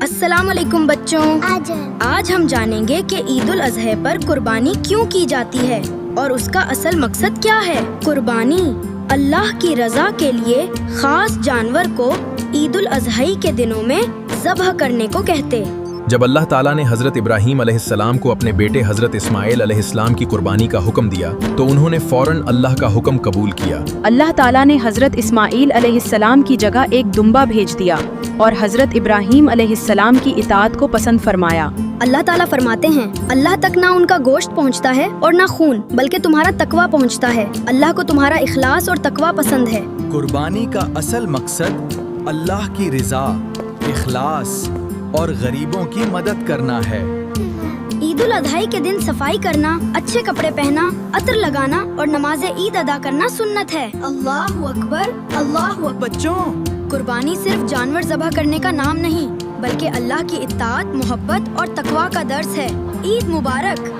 السلام علیکم بچوں، آج ہم جانیں گے کہ عید الاضحیٰ پر قربانی کیوں کی جاتی ہے اور اس کا اصل مقصد کیا ہے۔ قربانی اللہ کی رضا کے لیے خاص جانور کو عید الاضحیٰ کے دنوں میں ذبح کرنے کو کہتے۔ جب اللہ تعالیٰ نے حضرت ابراہیم علیہ السلام کو اپنے بیٹے حضرت اسماعیل علیہ السلام کی قربانی کا حکم دیا تو انہوں نے فوراً اللہ کا حکم قبول کیا۔ اللہ تعالیٰ نے حضرت اسماعیل علیہ السلام کی جگہ ایک دمبا بھیج دیا اور حضرت ابراہیم علیہ السلام کی اطاعت کو پسند فرمایا۔ اللہ تعالیٰ فرماتے ہیں، اللہ تک نہ ان کا گوشت پہنچتا ہے اور نہ خون، بلکہ تمہارا تقویٰ پہنچتا ہے۔ اللہ کو تمہارا اخلاص اور تقویٰ پسند ہے۔ قربانی کا اصل مقصد اللہ کی رضا، اخلاص اور غریبوں کی مدد کرنا ہے۔ عید الاضحیٰ کے دن صفائی کرنا، اچھے کپڑے پہنا، عطر لگانا اور نماز عید ادا کرنا سنت ہے۔ اللہ اکبر، اللہ اکبر۔ بچوں، قربانی صرف جانور ذبح کرنے کا نام نہیں، بلکہ اللہ کی اطاعت، محبت اور تقویٰ کا درس ہے۔ عید مبارک۔